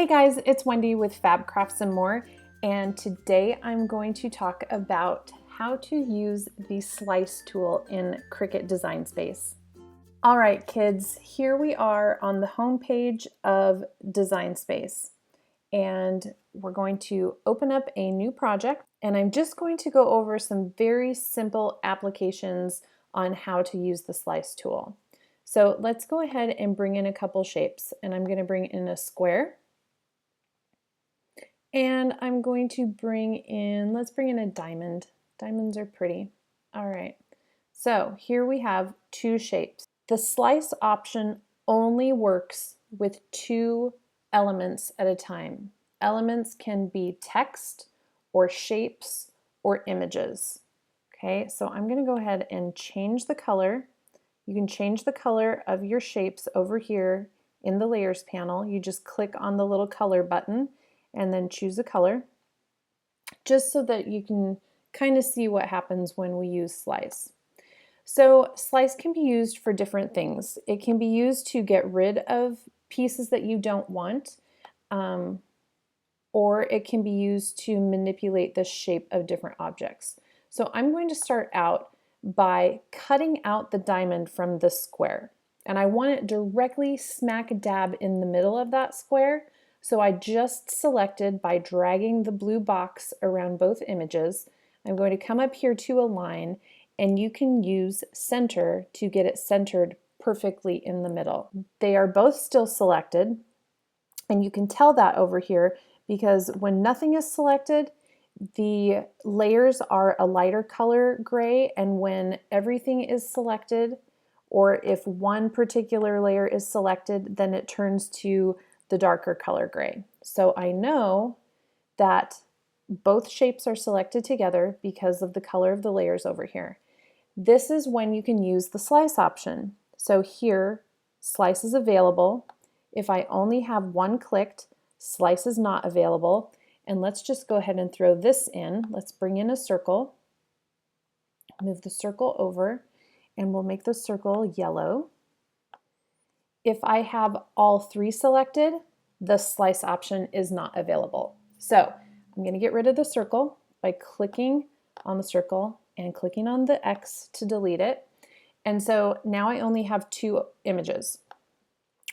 Hey guys, it's Wendy with Fab Crafts and More, and today I'm going to talk about how to use the slice tool in Cricut Design Space. All right, kids, here we are on the home page of Design Space, and we're going to open up a new project, and I'm just going to go over some very simple applications on how to use the slice tool. So let's go ahead and bring in a couple shapes, and I'm going to bring in a square. And I'm going to bring in, let's bring in a diamond. Diamonds are pretty. All right, so here we have two shapes. The slice option only works with two elements at a time. Elements can be text or shapes or images. Okay, so I'm going to go ahead and change the color. You can change the color of your shapes over here in the layers panel. You just click on the little color button and then choose a color, just so that you can kind of see what happens when we use slice. So slice can be used for different things. It can be used to get rid of pieces that you don't want, or it can be used to manipulate the shape of different objects. So I'm going to start out by cutting out the diamond from the square, and I want it directly smack dab in the middle of that square. So I just selected by dragging the blue box around both images. I'm going to come up here to align, and you can use center to get it centered perfectly in the middle. They are both still selected, and you can tell that over here because when nothing is selected, the layers are a lighter color gray, and when everything is selected, or if one particular layer is selected, then it turns to the darker color gray. So I know that both shapes are selected together because of the color of the layers over here. This is when you can use the slice option. So here, slice is available. If I only have one clicked, slice is not available. And let's just go ahead and throw this in. Let's bring in a circle, move the circle over, and we'll make the circle yellow. If I have all three selected, the slice option is not available. So I'm going to get rid of the circle by clicking on the circle and clicking on the X to delete it. And so now I only have two images,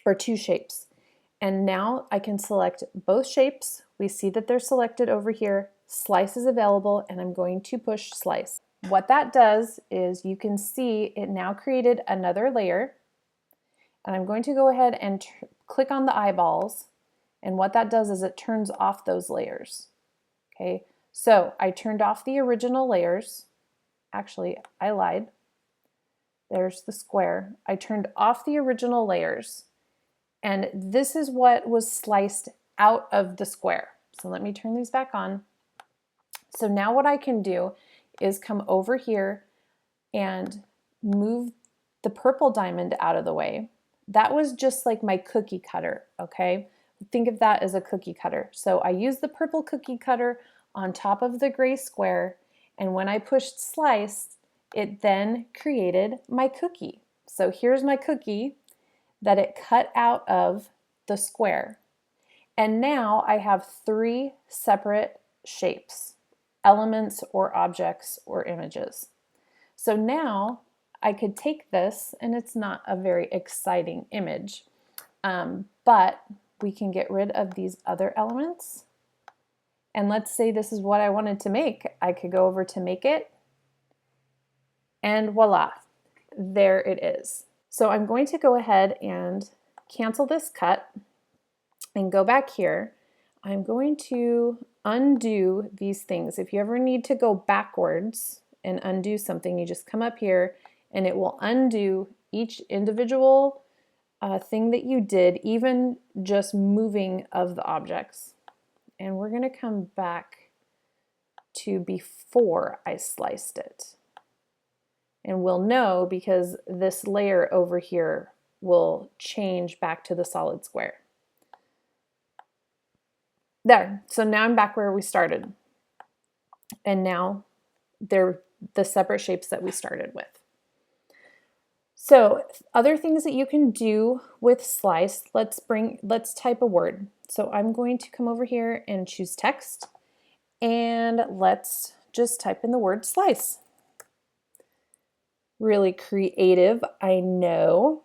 or two shapes. And now I can select both shapes. We see that they're selected over here. Slice is available, and I'm going to push slice. What that does is you can see it now created another layer. And I'm going to go ahead and click on the eyeballs, and what that does is it turns off those layers. Okay, so I turned off the original layers. Actually, I lied. There's the square. I turned off the original layers, and this is what was sliced out of the square. So let me turn these back on. So now what I can do is come over here and move the purple diamond out of the way. That was just like my cookie cutter, okay? Think of that as a cookie cutter. So I used the purple cookie cutter on top of the gray square, and when I pushed slice, it then created my cookie. So here's my cookie that it cut out of the square. And now I have three separate shapes, elements or objects or images. So now I could take this, and it's not a very exciting image, but we can get rid of these other elements. And let's say this is what I wanted to make. I could go over to make it, and voila, there it is. So I'm going to go ahead and cancel this cut and go back here. I'm going to undo these things. If you ever need to go backwards and undo something, you just come up here and it will undo each individual thing that you did, even just moving of the objects. And we're going to come back to before I sliced it. And we'll know because this layer over here will change back to the solid square. There, so now I'm back where we started. And now they're the separate shapes that we started with. So other things that you can do with slice, let's type a word. So I'm going to come over here and choose text, and let's just type in the word slice. Really creative, I know.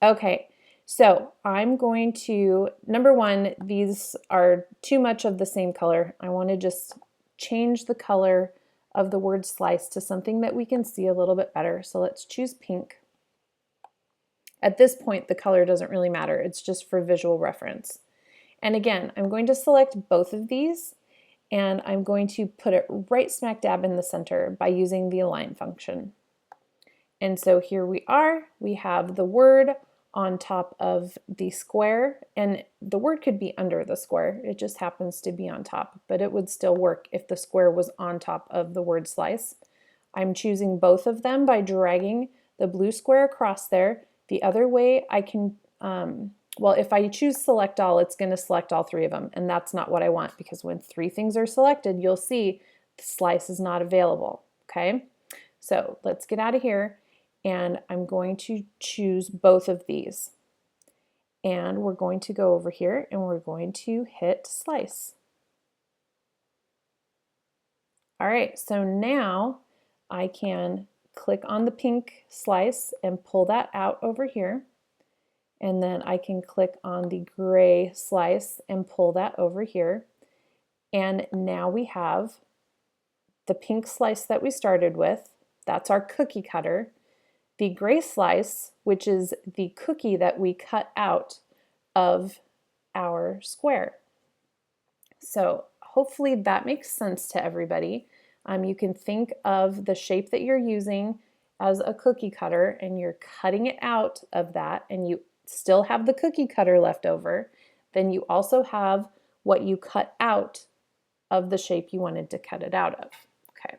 Okay, so I'm going to, number one, these are too much of the same color. I want to just change the color of the word slice to something that we can see a little bit better. So let's choose pink. At this point, the color doesn't really matter. It's just for visual reference. And again, I'm going to select both of these, and I'm going to put it right smack dab in the center by using the align function. And so here we are. We have the word on top of the square, and the word could be under the square. It just happens to be on top, but it would still work if the square was on top of the word slice. I'm choosing both of them by dragging the blue square across there. The other way I can, well, if I choose select all, it's going to select all three of them, and that's not what I want, because when three things are selected, you'll see the slice is not available, okay? So let's get out of here, and I'm going to choose both of these. And we're going to go over here, and we're going to hit slice. All right, so now I can click on the pink slice and pull that out over here. And then I can click on the gray slice and pull that over here. And now we have the pink slice that we started with. That's our cookie cutter. The gray slice, which is the cookie that we cut out of our square. So hopefully that makes sense to everybody. You can think of the shape that you're using as a cookie cutter, and you're cutting it out of that, and you still have the cookie cutter left over. Then you also have what you cut out of the shape you wanted to cut it out of. Okay,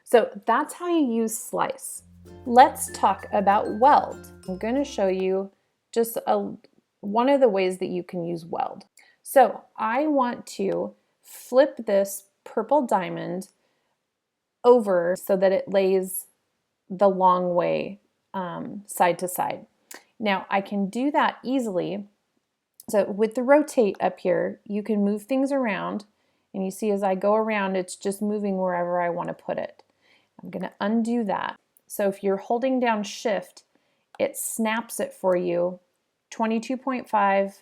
so that's how you use slice. Let's talk about weld. I'm going to show you just one of the ways that you can use weld. So I want to flip this purple diamond over so that it lays the long way side to side. Now I can do that easily. So with the rotate up here, you can move things around, and you see as I go around, it's just moving wherever I want to put it. I'm going to undo that. So if you're holding down shift, it snaps it for you 22.5,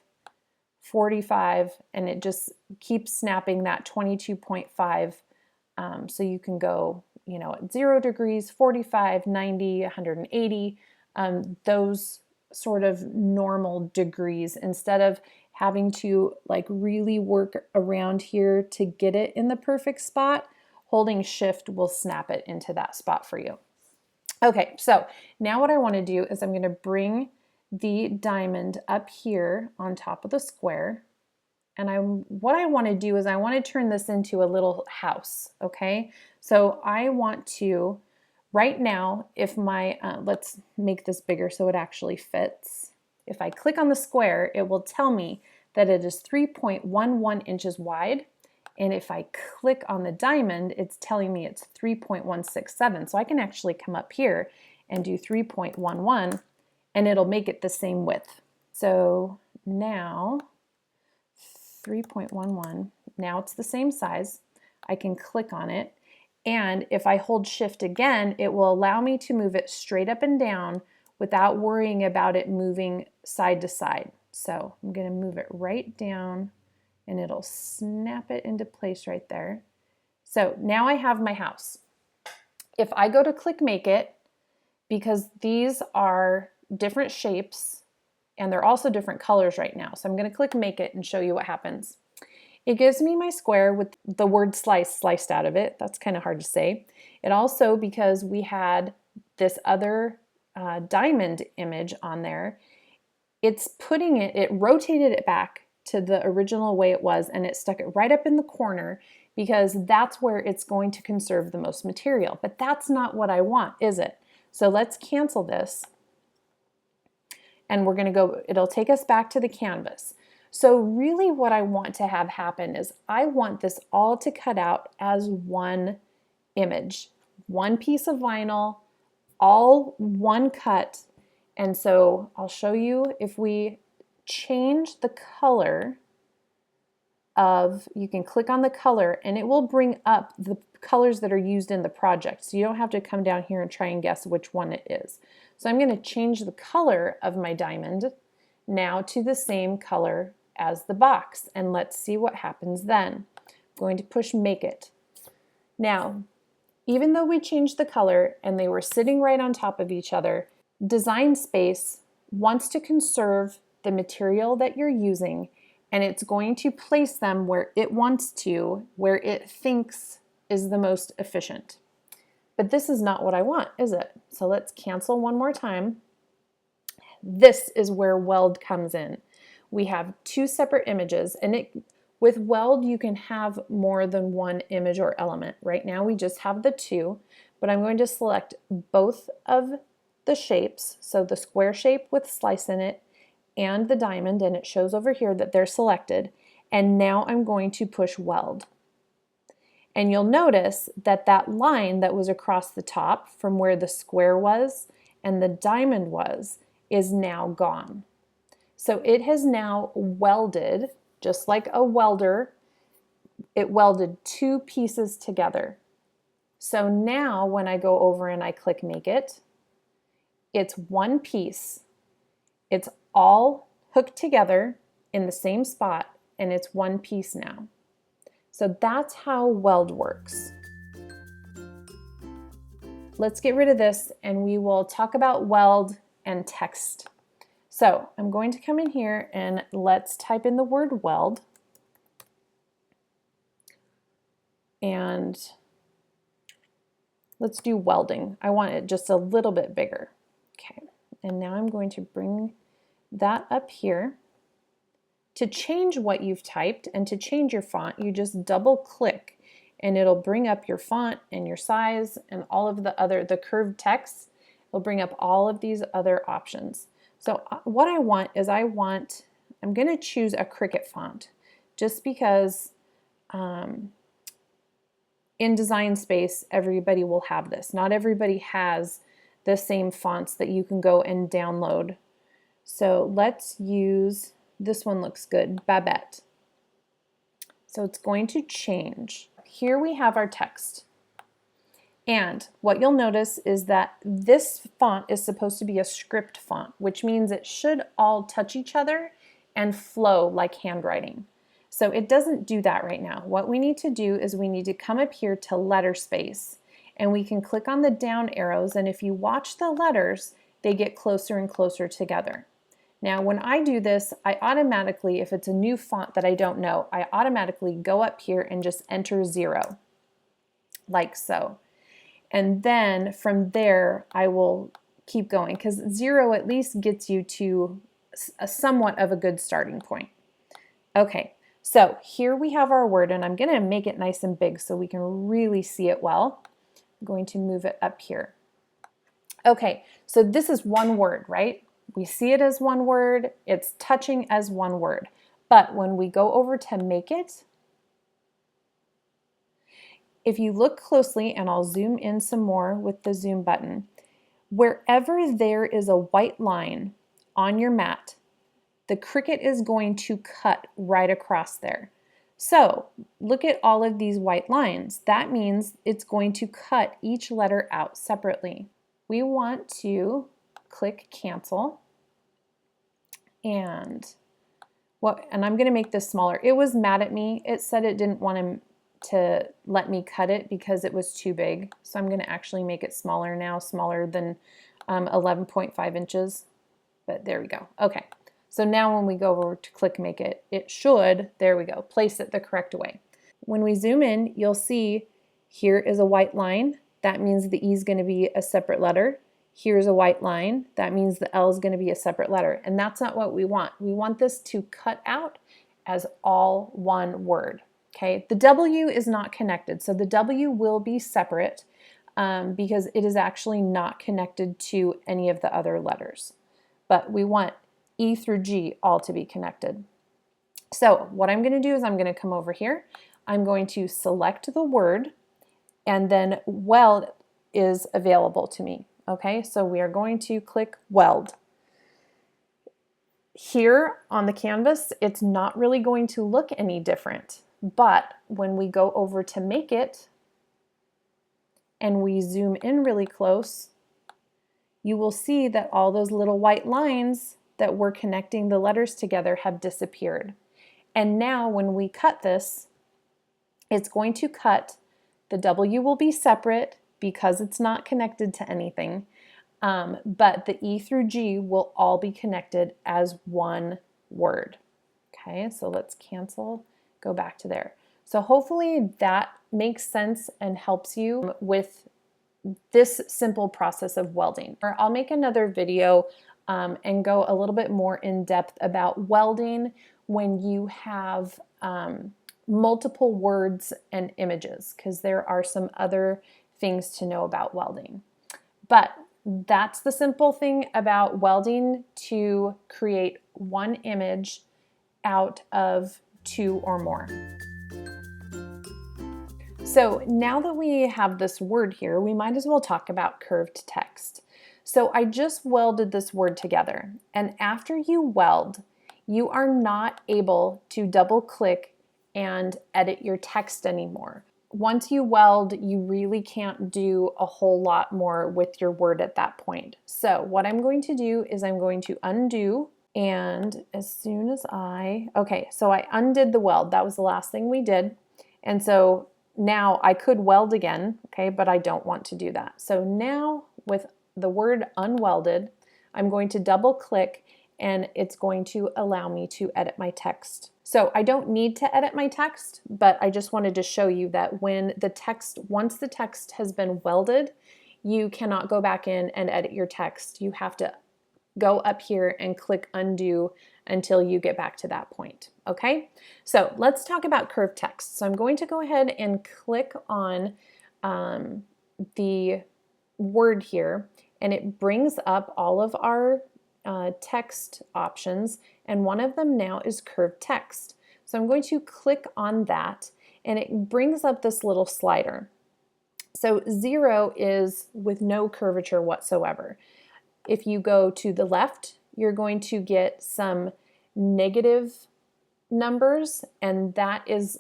45, and it just keeps snapping that 22.5. So you can go, at 0 degrees, 45, 90, 180, those sort of normal degrees, instead of having to really work around here to get it in the perfect spot. Holding shift will snap it into that spot for you. Okay, so now what I want to do is I'm going to bring the diamond up here on top of the square. And what I want to do is I want to turn this into a little house, okay? So I want to, right now, if my, let's make this bigger so it actually fits. If I click on the square, it will tell me that it is 3.11 inches wide. And if I click on the diamond, it's telling me it's 3.167. So I can actually come up here and do 3.11, and it'll make it the same width. So now 3.11, now it's the same size. I can click on it, and if I hold shift again, it will allow me to move it straight up and down without worrying about it moving side to side. So I'm going to move it right down, and it'll snap it into place right there. So now I have my house. If I go to click make it, because these are different shapes and they're also different colors right now, so I'm going to click make it and show you what happens. It gives me my square with the word slice sliced out of it. That's kind of hard to say. It also, because we had this other diamond image on there, it's putting it, it rotated it back to the original way it was, and it stuck it right up in the corner because that's where it's going to conserve the most material. But that's not what I want, is it? So let's cancel this, and we're going to go, it'll take us back to the canvas. So really what I want to have happen is I want this all to cut out as one image, one piece of vinyl, all one cut, And so I'll show you if we change the color of, you can click on the color and it will bring up the colors that are used in the project. So you don't have to come down here and try and guess which one it is. So I'm going to change the color of my diamond now to the same color as the box, and let's see what happens then. I'm going to push make it. Now, even though we changed the color and they were sitting right on top of each other, Design Space wants to conserve the material that you're using, and it's going to place them where it wants to, where it thinks is the most efficient. But this is not what I want, is it? So let's cancel one more time. This is where Weld comes in. We have two separate images, and with Weld you can have more than one image or element. Right now we just have the two, but I'm going to select both of the shapes, so the square shape with slice in it and the diamond, and it shows over here that they're selected, and now I'm going to push Weld. And you'll notice that that line that was across the top from where the square was and the diamond was is now gone. So it has now welded, just like a welder, it welded two pieces together. So now when I go over and I click make it, it's one piece. It's all hooked together in the same spot, and it's one piece now. So that's how Weld works. Let's get rid of this and we will talk about Weld and text. So I'm going to come in here and let's type in the word weld. And let's do welding. I want it just a little bit bigger. Okay, and now I'm going to bring that up here. To change what you've typed and to change your font, you just double click and it'll bring up your font and your size and all of the curved text. It'll bring up all of these other options. So what I want is I'm going to choose a Cricut font just because in Design Space everybody will have this. Not everybody has the same fonts that you can go and download. So let's use, this one looks good, Babette. So it's going to change. Here we have our text. And what you'll notice is that this font is supposed to be a script font, which means it should all touch each other and flow like handwriting. So it doesn't do that right now. What we need to do is we need to come up here to letter space, and we can click on the down arrows, and if you watch the letters, they get closer and closer together. Now when I do this, I automatically, if it's a new font that I don't know, I automatically go up here and just enter 0, like so. And then from there, I will keep going because 0 at least gets you to a somewhat of a good starting point. Okay, so here we have our word, and I'm going to make it nice and big so we can really see it well. I'm going to move it up here. Okay, so this is one word, right? We see it as one word, it's touching as one word. But when we go over to make it, if you look closely, and I'll zoom in some more with the zoom button, wherever there is a white line on your mat, the Cricut is going to cut right across there. So look at all of these white lines. That means it's going to cut each letter out separately. We want to click cancel, and I'm going to make this smaller. It was mad at me. It said it didn't want to let me cut it because it was too big. So I'm going to actually make it smaller now, smaller than 11.5 inches. But there we go. Okay. So now when we go over to click make it, it should, there we go, place it the correct way. When we zoom in, you'll see here is a white line. That means the E is going to be a separate letter. Here's a white line. That means the L is going to be a separate letter. And that's not what we want. We want this to cut out as all one word. Okay, the W is not connected, so the W will be separate because it is actually not connected to any of the other letters. But we want E through G all to be connected. So what I'm going to do is I'm going to come over here. I'm going to select the word, and then weld is available to me. Okay, so we are going to click weld. Here on the canvas, it's not really going to look any different, but when we go over to make it and we zoom in really close, you will see that all those little white lines that were connecting the letters together have disappeared. And now when we cut this, it's going to cut, the W will be separate because it's not connected to anything, but the E through G will all be connected as one word. Okay, so let's cancel, go back to there. So hopefully that makes sense and helps you with this simple process of welding. Or I'll make another video and go a little bit more in depth about welding when you have multiple words and images, because there are some other things to know about welding. But that's the simple thing about welding to create one image out of two or more. So now that we have this word here, we might as well talk about curved text. So I just welded this word together, and after you weld, you are not able to double click and edit your text anymore. Once you weld, you really can't do a whole lot more with your word at that point. So what I'm going to do is I'm going to undo, and as soon as okay, so I undid the weld. That was the last thing we did. And so now I could weld again, okay, but I don't want to do that. So now with the word unwelded, I'm going to double click and it's going to allow me to edit my text. So I don't need to edit my text, but I just wanted to show you that when the text, once the text has been welded, you cannot go back in and edit your text. You have to go up here and click undo until you get back to that point, okay? So let's talk about curved text. So I'm going to go ahead and click on the word here, and it brings up all of our text options, and one of them now is curved text. So I'm going to click on that, and it brings up this little slider. So 0 is with no curvature whatsoever. If you go to the left, you're going to get some negative numbers, and that is,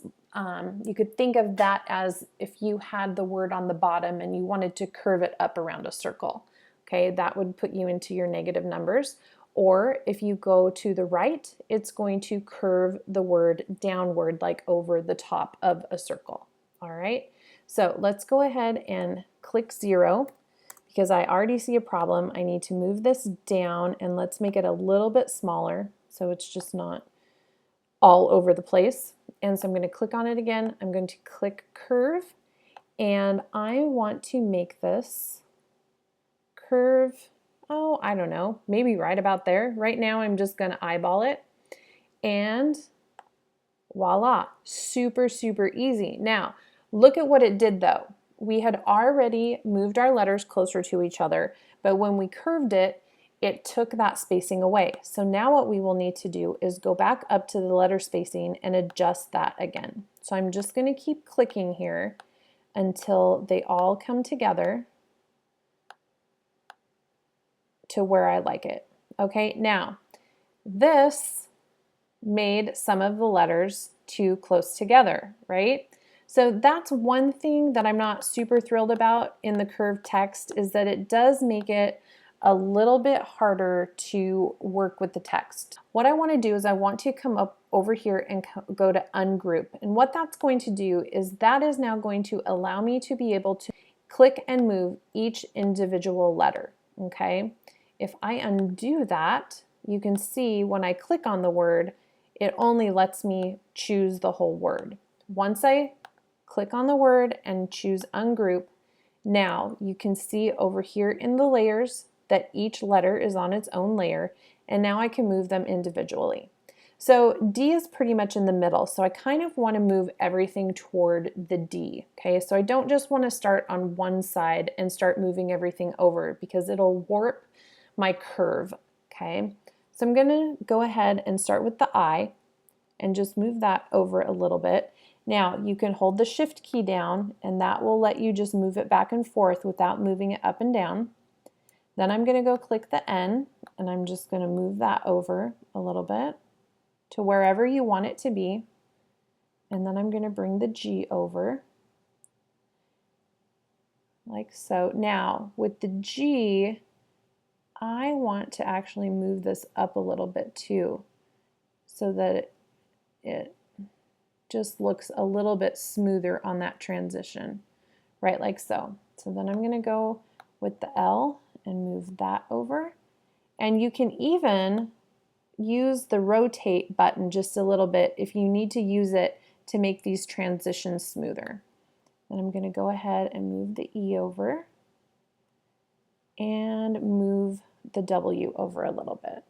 you could think of that as if you had the word on the bottom and you wanted to curve it up around a circle. Okay, that would put you into your negative numbers. Or if you go to the right, it's going to curve the word downward, like over the top of a circle. All right, so let's go ahead and click 0. Because I already see a problem, I need to move this down, and let's make it a little bit smaller so it's just not all over the place. And so I'm going to click on it again. I'm going to click curve, and I want to make this curve, oh, I don't know, maybe right about there. Right now I'm just going to eyeball it, and voila, super, super easy. Now, look at what it did though. We had already moved our letters closer to each other, but when we curved it, it took that spacing away. So now what we will need to do is go back up to the letter spacing and adjust that again. So I'm just going to keep clicking here until they all come together to where I like it. Okay, now this made some of the letters too close together, right? So that's one thing that I'm not super thrilled about in the curved text, is that it does make it a little bit harder to work with the text. What I want to do is I want to come up over here and go to ungroup. And what that's going to do is that is now going to allow me to be able to click and move each individual letter, okay? If I undo that, you can see when I click on the word, it only lets me choose the whole word. Once I click on the word and choose ungroup, now you can see over here in the layers that each letter is on its own layer, and now I can move them individually. So D is pretty much in the middle, so I kind of want to move everything toward the D, okay? So I don't just want to start on one side and start moving everything over, because it'll warp my curve, okay? So I'm going to go ahead and start with the I and just move that over a little bit. Now you can hold the shift key down, and that will let you just move it back and forth without moving it up and down. Then I'm going to go click the N, and I'm just going to move that over a little bit to wherever you want it to be. And then I'm going to bring the G over, like so. Now, with the G, I want to actually move this up a little bit too, so that it just looks a little bit smoother on that transition, right, like so. So then I'm going to go with the L and move that over. And you can even use the rotate button just a little bit if you need to use it to make these transitions smoother. Then I'm going to go ahead and move the E over and move the W over a little bit.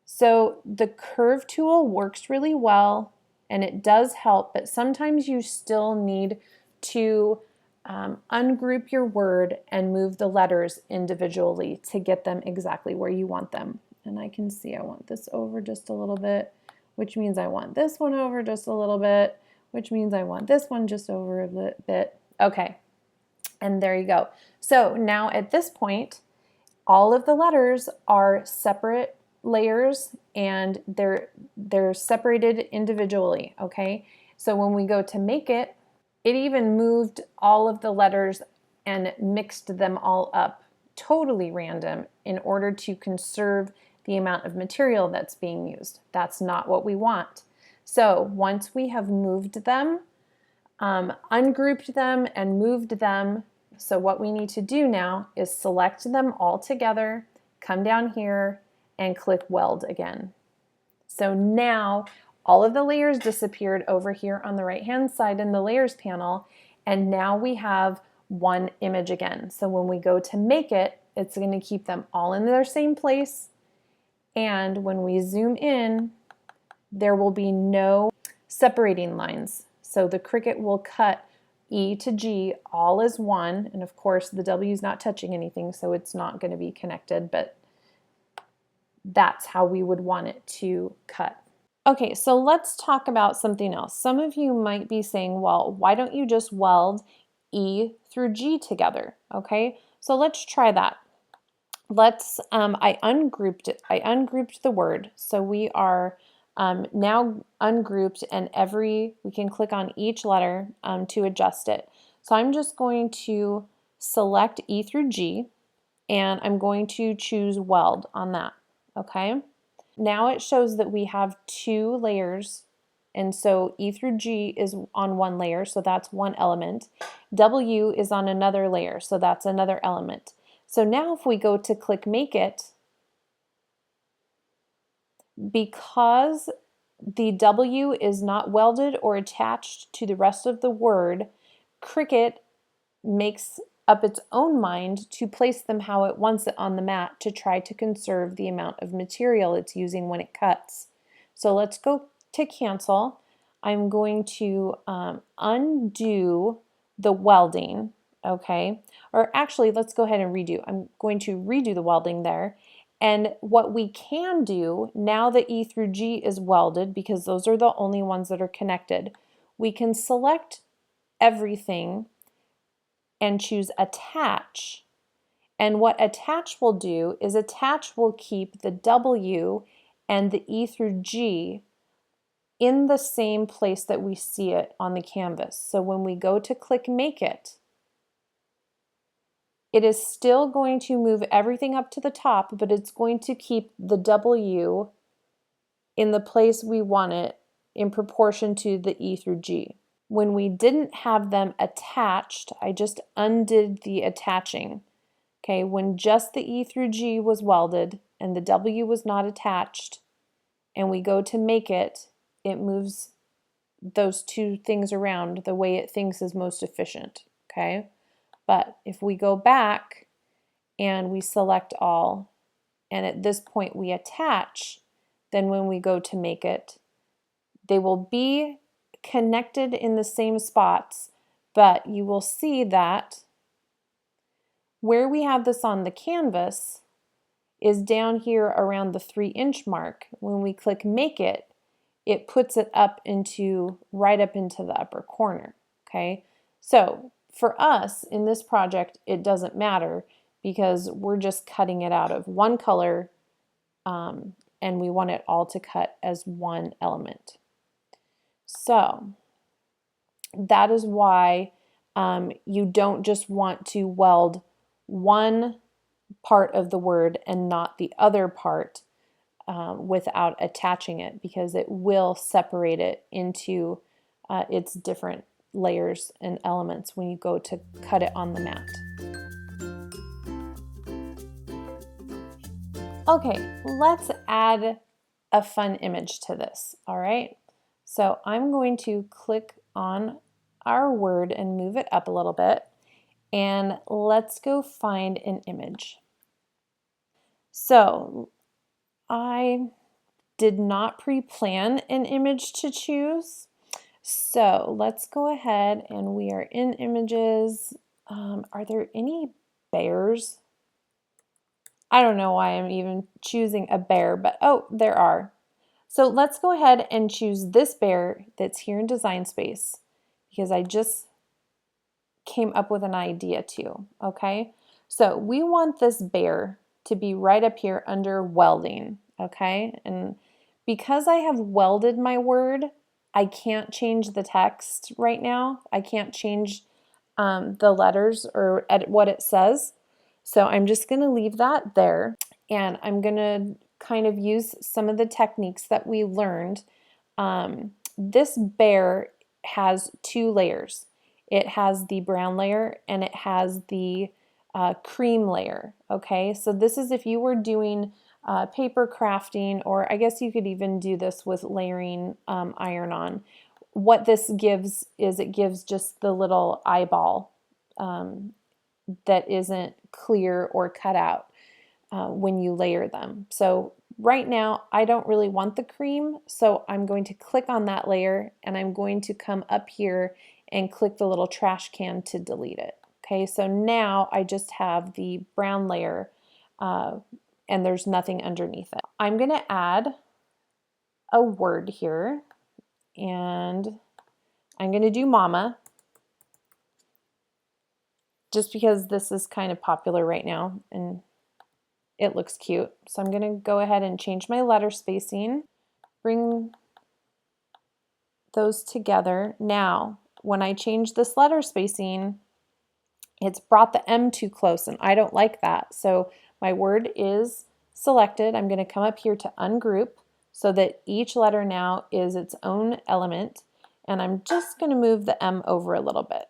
So the curve tool works really well and it does help, but sometimes you still need to ungroup your word and move the letters individually to get them exactly where you want them. And I can see I want this over just a little bit, which means I want this one over just a little bit, which means I want this one just over a bit. Okay, and there you go. So now at this point, all of the letters are separate layers and they're separated individually, okay? So when we go to make it, it even moved all of the letters and mixed them all up, totally random, in order to conserve the amount of material that's being used. That's not what we want. So once we have moved them, ungrouped them, and moved them, so what we need to do now is select them all together, come down here, and click Weld again. So now all of the layers disappeared over here on the right-hand side in the Layers panel, and now we have one image again. So when we go to make it, it's going to keep them all in their same place, and when we zoom in, there will be no separating lines. So the Cricut will cut E to G all as one, and of course the W is not touching anything, so it's not going to be connected, but that's how we would want it to cut. Okay, so let's talk about something else. Some of you might be saying, well, why don't you just weld E through G together? Okay, so let's try that. Let's, I ungrouped the word, so we are now ungrouped, and we can click on each letter to adjust it. So I'm just going to select E through G, and I'm going to choose Weld on that, okay? Now it shows that we have two layers, and so E through G is on one layer, so that's one element. W is on another layer, so that's another element. So now if we go to click Make It, because the W is not welded or attached to the rest of the word, Cricut makes up its own mind to place them how it wants it on the mat to try to conserve the amount of material it's using when it cuts. So let's go to cancel. I'm going to undo the welding, okay? Or actually, let's go ahead and redo. I'm going to redo the welding there. And what we can do, now that E through G is welded, because those are the only ones that are connected, we can select everything and choose Attach. And what Attach will do is Attach will keep the W and the E through G in the same place that we see it on the canvas. So when we go to click Make It, it is still going to move everything up to the top, but it's going to keep the W in the place we want it in proportion to the E through G. When we didn't have them attached, I just undid the attaching. Okay, when just the E through G was welded and the W was not attached, and we go to make it, it moves those two things around the way it thinks is most efficient. Okay, but if we go back and we select all, and at this point we attach, then when we go to make it, they will be connected in the same spots, but you will see that where we have this on the canvas is down here around the 3-inch mark. When we click Make It, it puts it up into right up into the upper corner. Okay, so For us in this project, it doesn't matter because we're just cutting it out of one color and we want it all to cut as one element. So that is why you don't just want to weld one part of the word and not the other part without attaching it, because it will separate it into its different layers and elements when you go to cut it on the mat. Okay, let's add a fun image to this, all right? So I'm going to click on our word and move it up a little bit, and let's go find an image. So I did not pre-plan an image to choose, so let's go ahead and we are in images. Are there any bears? I don't know why I'm even choosing a bear, but oh, there are. So let's go ahead and choose this bear that's here in Design Space because I just came up with an idea too, okay? So we want this bear to be right up here under welding, okay? And because I have welded my word, I can't change the text right now. I can't change the letters or edit what it says. So I'm just gonna leave that there, and I'm gonna kind of use some of the techniques that we learned. This bear has two layers. It has the brown layer and it has the cream layer, okay? So this is if you were doing paper crafting, or I guess you could even do this with layering iron-on. What this gives is it gives just the little eyeball that isn't clear or cut out when you layer them. So right now I don't really want the cream, so I'm going to click on that layer and I'm going to come up here and click the little trash can to delete it. Okay, so now I just have the brown layer and there's nothing underneath it. I'm going to add a word here, and I'm going to do mama just because this is kind of popular right now and it looks cute. So I'm going to go ahead and change my letter spacing, bring those together. Now, when I change this letter spacing, it's brought the M too close and I don't like that. So my word is selected. I'm going to come up here to ungroup so that each letter now is its own element. And I'm just going to move the M over a little bit,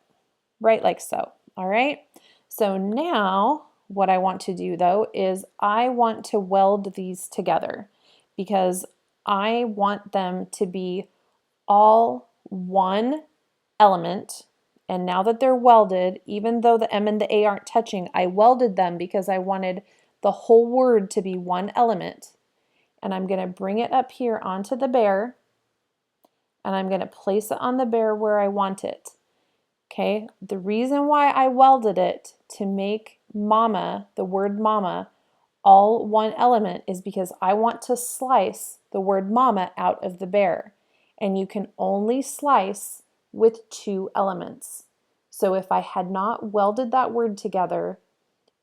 right like so. All right. So now what I want to do though is I want to weld these together because I want them to be all one element. And now that they're welded, even though the M and the A aren't touching, I welded them because I wanted the whole word to be one element. And I'm going to bring it up here onto the bear, and I'm going to place it on the bear where I want it. Okay, the reason why I welded it to make mama, the word mama, all one element is because I want to slice the word mama out of the bear. And you can only slice with two elements. So if I had not welded that word together,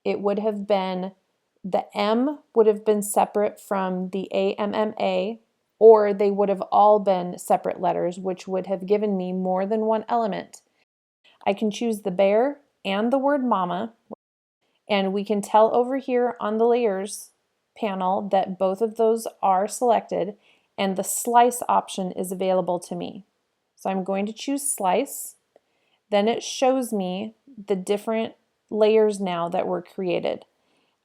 it would have been, the M would have been separate from the AMMA, or they would have all been separate letters, which would have given me more than one element. I can choose the bear and the word mama, and we can tell over here on the layers panel that both of those are selected, and the slice option is available to me. So I'm going to choose slice. Then it shows me the different layers now that were created.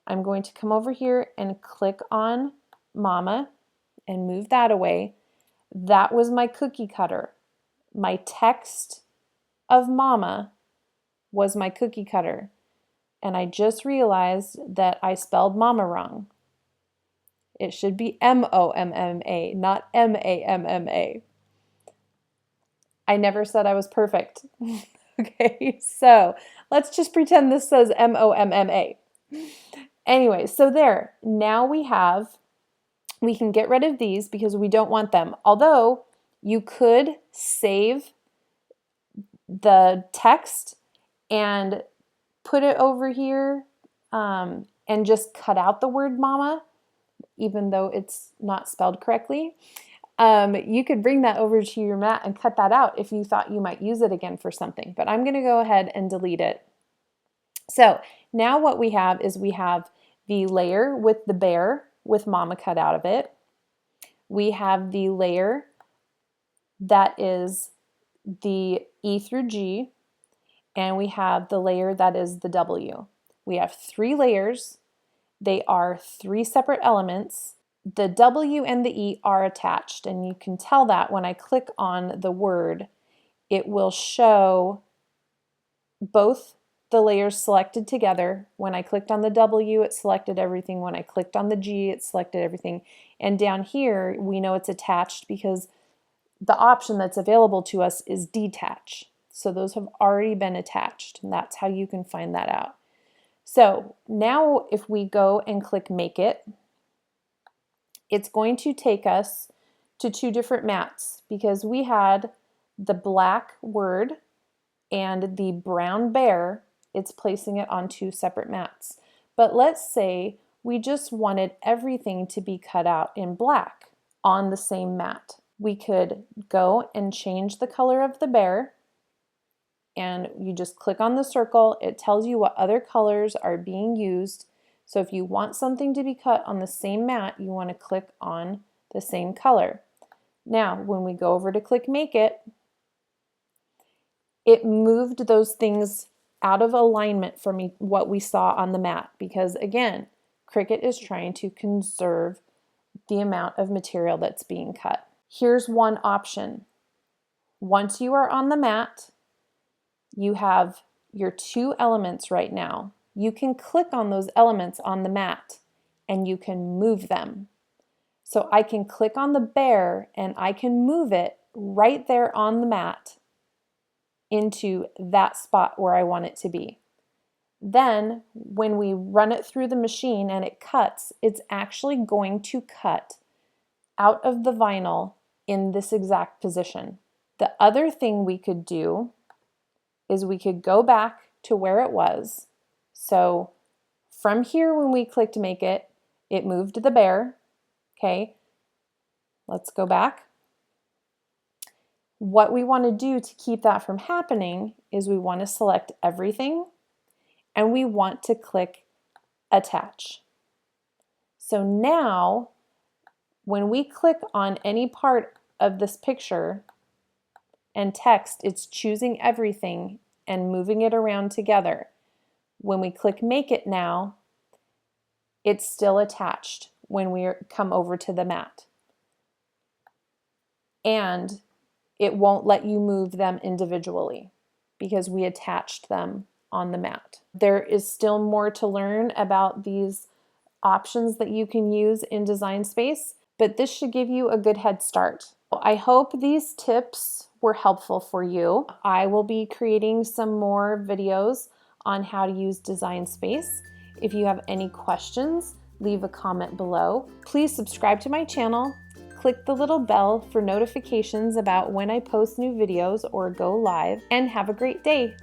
I'm going to come over here and click on mama and move that away. That was my cookie cutter. My text of mama was my cookie cutter. And I just realized that I spelled mama wrong. It should be M-O-M-M-A, not M-A-M-M-A. I never said I was perfect. Okay, so let's just pretend this says M-O-M-M-A. Anyway, so there, now we can get rid of these because we don't want them. Although you could save the text and put it over here and just cut out the word mama, even though it's not spelled correctly. You could bring that over to your mat and cut that out if you thought you might use it again for something, but I'm going to go ahead and delete it. So now what we have is we have the layer with the bear with mama cut out of it. We have the layer that is the E through G, and we have the layer that is the W. We have 3 layers. They are 3 separate elements. The W and the E are attached, and you can tell that when I click on the word, it will show both the layers selected together. When I clicked on the W, it selected everything. When I clicked on the G, it selected everything. And down here, we know it's attached because the option that's available to us is detach. So those have already been attached, and that's how you can find that out. So now if we go and click Make It, it's going to take us to 2 different mats because we had the black word and the brown bear. It's placing it on 2 separate mats. But let's say we just wanted everything to be cut out in black on the same mat. We could go and change the color of the bear, and you just click on the circle. It tells you what other colors are being used. So if you want something to be cut on the same mat, you want to click on the same color. Now, when we go over to click Make It, it moved those things out of alignment from what we saw on the mat because, again, Cricut is trying to conserve the amount of material that's being cut. Here's one option. Once you are on the mat, you have your 2 elements right now. You can click on those elements on the mat and you can move them. So I can click on the bear and I can move it right there on the mat into that spot where I want it to be. Then when we run it through the machine and it cuts, it's actually going to cut out of the vinyl in this exact position. The other thing we could do is we could go back to where it was. So from here, when we clicked Make It, it moved the bear. Okay, let's go back. What we want to do to keep that from happening is we want to select everything and we want to click Attach. So now when we click on any part of this picture and text, it's choosing everything and moving it around together. When we click Make It now, it's still attached when we come over to the mat. And it won't let you move them individually because we attached them on the mat. There is still more to learn about these options that you can use in Design Space, but this should give you a good head start. I hope these tips were helpful for you. I will be creating some more videos on how to use Design Space. If you have any questions, leave a comment below. Please subscribe to my channel. Click the little bell for notifications about when I post new videos or go live, and have a great day.